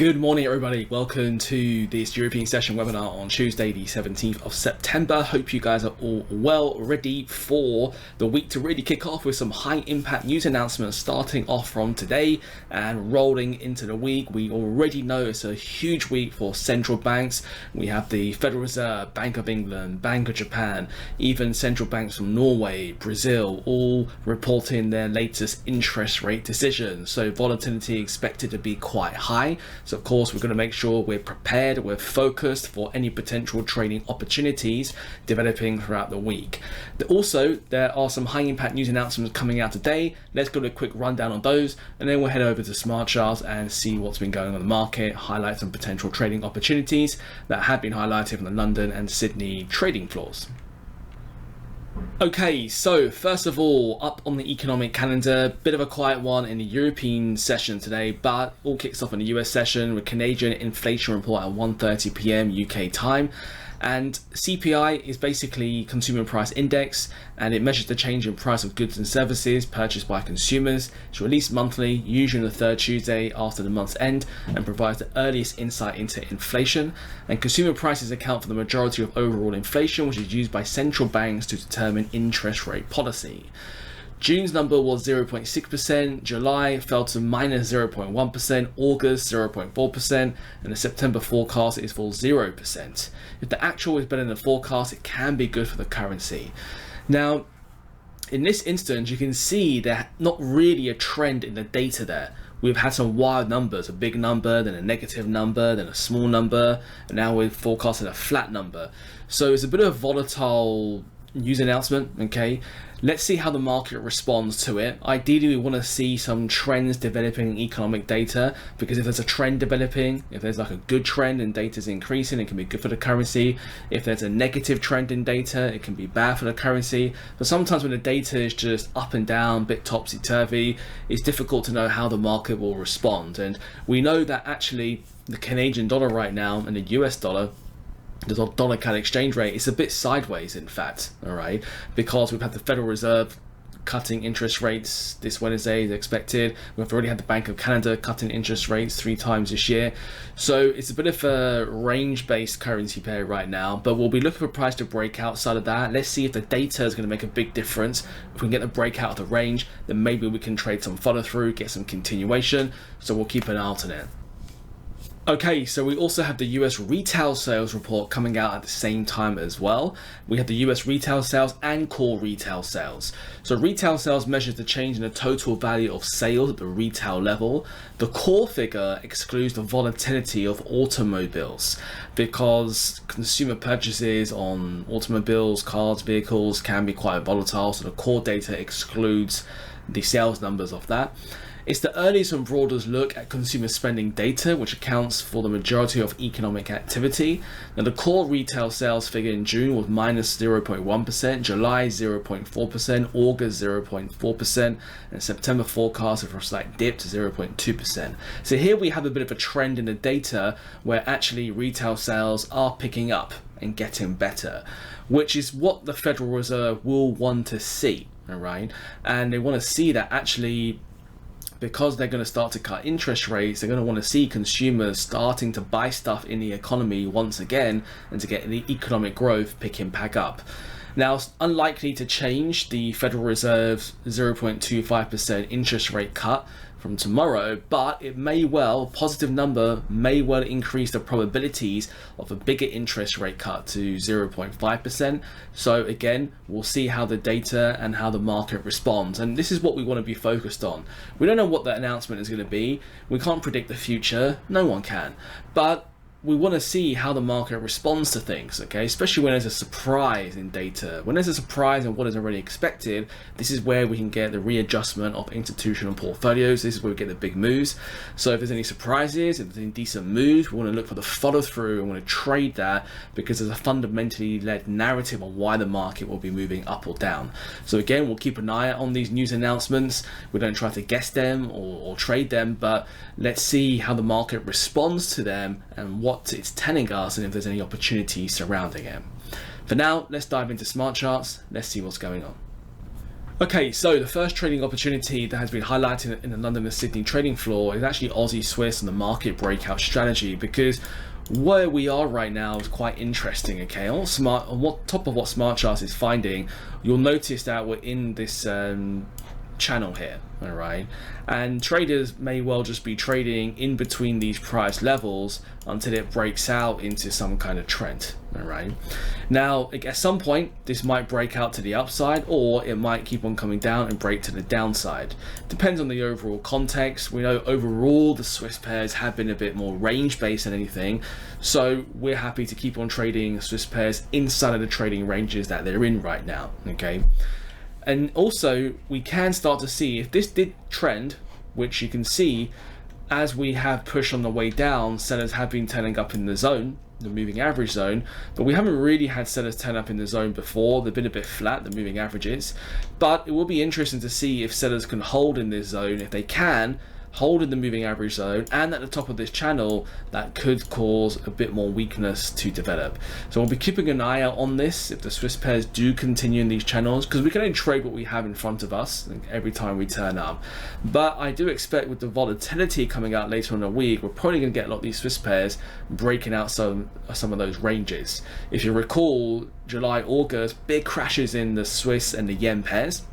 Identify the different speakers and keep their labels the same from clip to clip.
Speaker 1: Good morning, everybody. Welcome to this European session webinar on Tuesday, the 17th of September. Hope you guys are all well, ready for the week to really kick off with some high impact news announcements starting off from today and rolling into the week. We already know it's a huge week for central banks. We have the Federal Reserve, Bank of England, Bank of Japan, even central banks from Norway, Brazil, all reporting their latest interest rate decisions. So volatility expected to be quite high. So of course, we're going to make sure we're prepared, we're focused for any potential trading opportunities developing throughout the week. Also, there are some high impact news announcements coming out today. Let's go to a quick rundown on those, and then we'll head over to smart charts and see what's been going on in the market, highlight some potential trading opportunities that have been highlighted from the London and Sydney trading floors. Okay, so first of all, up on the economic calendar, bit of a quiet one in the European session today, but all kicks off in the US session with Canadian inflation report at 1:30 p.m. UK time. And CPI is basically consumer price index, and it measures the change in price of goods and services purchased by consumers. It's released monthly, usually on the third Tuesday after the month's end, and provides the earliest insight into inflation. And consumer prices account for the majority of overall inflation, which is used by central banks to determine interest rate policy. June's number was 0.6%, July fell to minus 0.1%, August 0.4%, and the September forecast is for 0%. If the actual is better than the forecast, it can be good for the currency. Now, in this instance, you can see there's not really a trend in the data there. We've had some wild numbers, a big number, then a negative number, then a small number, and now we're forecasting a flat number. So it's a bit of a volatile news announcement, okay? Let's see how the market responds to it. Ideally, we want to see some trends developing in economic data, because if there's a trend developing, if there's like a good trend and data is increasing, it can be good for the currency. If there's a negative trend in data, it can be bad for the currency. But sometimes when the data is just up and down, a bit topsy-turvy, it's difficult to know how the market will respond. And we know that actually the Canadian dollar right now and the US dollar, the dollar CAD exchange rate, is a bit sideways, in fact, all right, because we've had the Federal Reserve cutting interest rates this Wednesday as expected. We've already had the Bank of Canada cutting interest rates 3 times this year. So it's a bit of a range-based currency pair right now, but we'll be looking for price to break outside of that. Let's see if the data is going to make a big difference. If we can get the breakout of the range, then maybe we can trade some follow through, get some continuation. So we'll keep an eye out on it. Okay, so we also have the US retail sales report coming out at the same time as well. We have the US retail sales and core retail sales. So retail sales measures the change in the total value of sales at the retail level. The core figure excludes the volatility of automobiles, because consumer purchases on automobiles, cars, vehicles can be quite volatile. So the core data excludes the sales numbers of that. It's the earliest and broadest look at consumer spending data, which accounts for the majority of economic activity. Now, the core retail sales figure in June was minus 0.1%, July 0.4%, August 0.4%, and September forecast for a slight dip to 0.2%. So here we have a bit of a trend in the data where actually retail sales are picking up and getting better, which is what the Federal Reserve will want to see, all right? And they want to see that actually, because they're going to start to cut interest rates, they're going to want to see consumers starting to buy stuff in the economy once again, and to get the economic growth picking back up. Now, it's unlikely to change the Federal Reserve's 0.25% interest rate cut from tomorrow, but it may well, positive number may well increase the probabilities of a bigger interest rate cut to 0.5%. So again, we'll see how the data and how the market responds. And this is what we want to be focused on. We don't know what the announcement is going to be. We can't predict the future. No one can. But we want to see how the market responds to things, okay? Especially when there's a surprise in data. When there's a surprise in what is already expected, this is where we can get the readjustment of institutional portfolios. This is where we get the big moves. So if there's any surprises, if there's any decent moves, we want to look for the follow through and want to trade that, because there's a fundamentally led narrative on why the market will be moving up or down. So again, we'll keep an eye on these news announcements. We don't try to guess them or trade them, but let's see how the market responds to them and what it's telling us, and if there's any opportunities surrounding it. For now, let's dive into smart charts. Let's see what's going on. Okay, so the first trading opportunity that has been highlighted in the London and Sydney trading floor is actually Aussie Swiss and the market breakout strategy, because where we are right now is quite interesting. Okay, on top of what Smart Charts is finding, you'll notice that we're in this channel here, all right, and traders may well just be trading in between these price levels until it breaks out into some kind of trend. All right, now at some point this might break out to the upside, or it might keep on coming down and break to the downside. Depends on the overall context. We know overall the Swiss pairs have been a bit more range based than anything, so we're happy to keep on trading Swiss pairs inside of the trading ranges that they're in right now. Okay, and also we can start to see if this did trend, which you can see as we have pushed on the way down, sellers have been turning up in the zone, the moving average zone, but we haven't really had sellers turn up in the zone before. They've been a bit flat, the moving averages, but it will be interesting to see if sellers can hold in this zone. If they can hold in the moving average zone and at the top of this channel, that could cause a bit more weakness to develop. So we'll be keeping an eye out on this if the Swiss pairs do continue in these channels, because we can only trade what we have in front of us every time we turn up. But I do expect with the volatility coming out later in the week, we're probably going to get a lot of these Swiss pairs breaking out some of those ranges. If you recall, July, August, big crashes in the Swiss and the yen pairs.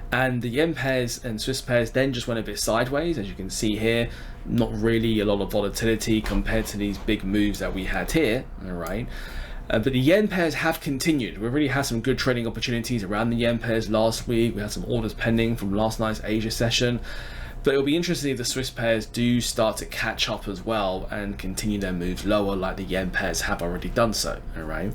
Speaker 1: And the yen pairs and Swiss pairs then just went a bit sideways, as you can see here. Not really a lot of volatility compared to these big moves that we had here, all right? But the yen pairs have continued. We really had some good trading opportunities around the yen pairs last week. We had some orders pending from last night's Asia session. But it'll be interesting if the Swiss pairs do start to catch up as well and continue their moves lower like the yen pairs have already done so, all right?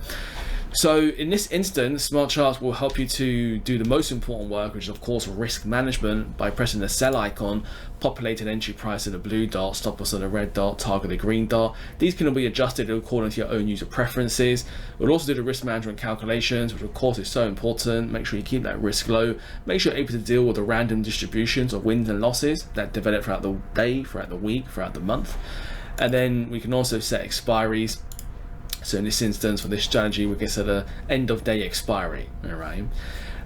Speaker 1: So in this instance, Smart Charts will help you to do the most important work, which is of course risk management, by pressing the sell icon, populate an entry price in the blue dot, stop loss in the red dot, target the green dot. These can be adjusted according to your own user preferences. We'll also do the risk management calculations, which of course is so important. Make sure you keep that risk low. Make sure you're able to deal with the random distributions of wins and losses that develop throughout the day, throughout the week, throughout the month. And then we can also set expiries. So in this instance, for this strategy, we can set an end of day expiry, all right?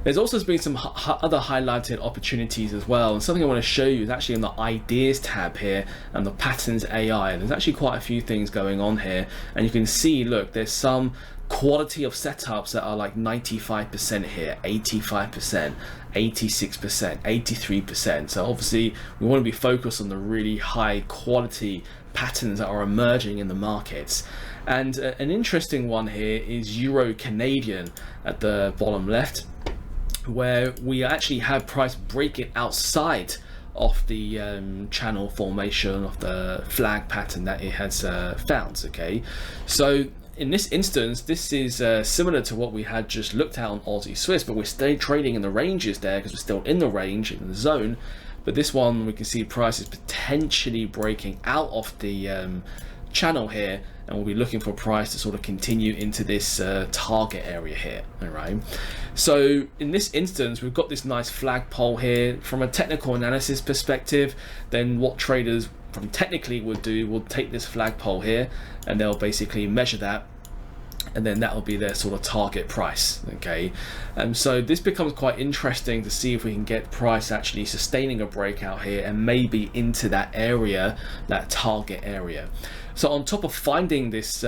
Speaker 1: There's also been some other highlighted opportunities as well. And something I want to show you is actually in the ideas tab here and the patterns AI. There's actually quite a few things going on here. And you can see, look, there's some quality of setups that are like 95% here, 85%, 86%, 83%. So obviously we want to be focused on the really high quality patterns that are emerging in the markets. And an interesting one here is Euro Canadian at the bottom left, where we actually have price breaking outside of the channel formation of the flag pattern that it has found. Okay, so in this instance, this is similar to what we had just looked at on Aussie Swiss, but we're still trading in the ranges there because we're still in the range, in the zone. But this one, we can see price is potentially breaking out of the channel here, and we'll be looking for price to sort of continue into this target area here, all right? So in this instance, we've got this nice flagpole here. From a technical analysis perspective, then what traders from technically would do will take this flagpole here, and they'll basically measure that, and then that will be their sort of target price. Okay, so this becomes quite interesting to see if we can get price actually sustaining a breakout here and maybe into that area, that target area. So on top of finding this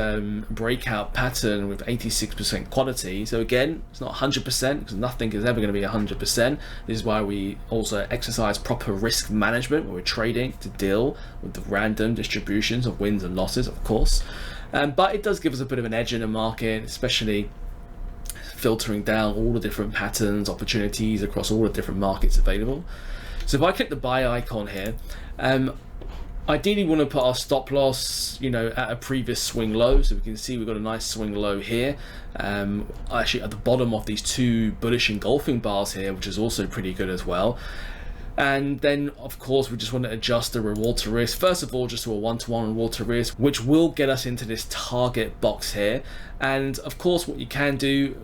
Speaker 1: breakout pattern with 86% quality, so again, it's not 100% because nothing is ever going to be 100%. This is why we also exercise proper risk management when we're trading, to deal with the random distributions of wins and losses, of course. But it does give us a bit of an edge in the market, especially filtering down all the different patterns, opportunities across all the different markets available. So if I click the buy icon here, ideally we want to put our stop loss, at a previous swing low. So we can see we've got a nice swing low here. Actually at the bottom of these two bullish engulfing bars here, which is also pretty good as well. And then of course we just want to adjust the reward to risk. First of all, just to a 1-to-1 reward to risk, which will get us into this target box here. And of course what you can do,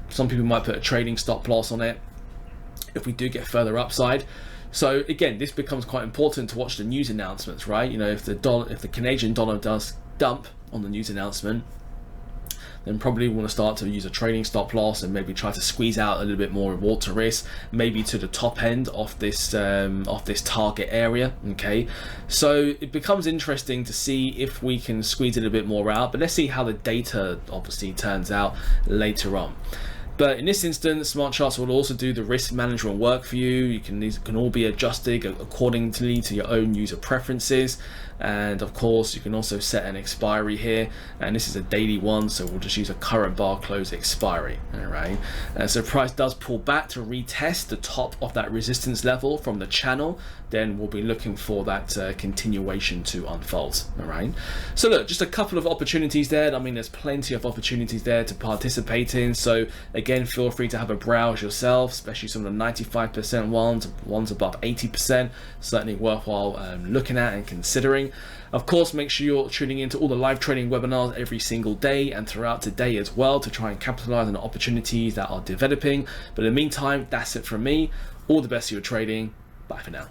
Speaker 1: some people might put a trading stop loss on it if we do get further upside. So again, this becomes quite important to watch the news announcements, right? If the Canadian dollar does dump on the news announcement, then probably want to start to use a trading stop loss and maybe try to squeeze out a little bit more reward to risk, maybe to the top end of this target area. Okay, so it becomes interesting to see if we can squeeze it a bit more out, but let's see how the data obviously turns out later on. But in this instance, smart charts will also do the risk management work for you. These can all be adjusted accordingly to your own user preferences. And of course, you can also set an expiry here. And this is a daily one, so we'll just use a current bar close expiry. All right. So price does pull back to retest the top of that resistance level from the channel. Then we'll be looking for that continuation to unfold. All right. So look, just a couple of opportunities there. I mean, there's plenty of opportunities there to participate in. So again, feel free to have a browse yourself, especially some of the 95% ones above 80%. Certainly worthwhile looking at and considering. Of course, make sure you're tuning into all the live trading webinars every single day and throughout today as well to try and capitalize on the opportunities that are developing. But in the meantime, that's it from me. All the best for your trading. Bye for now.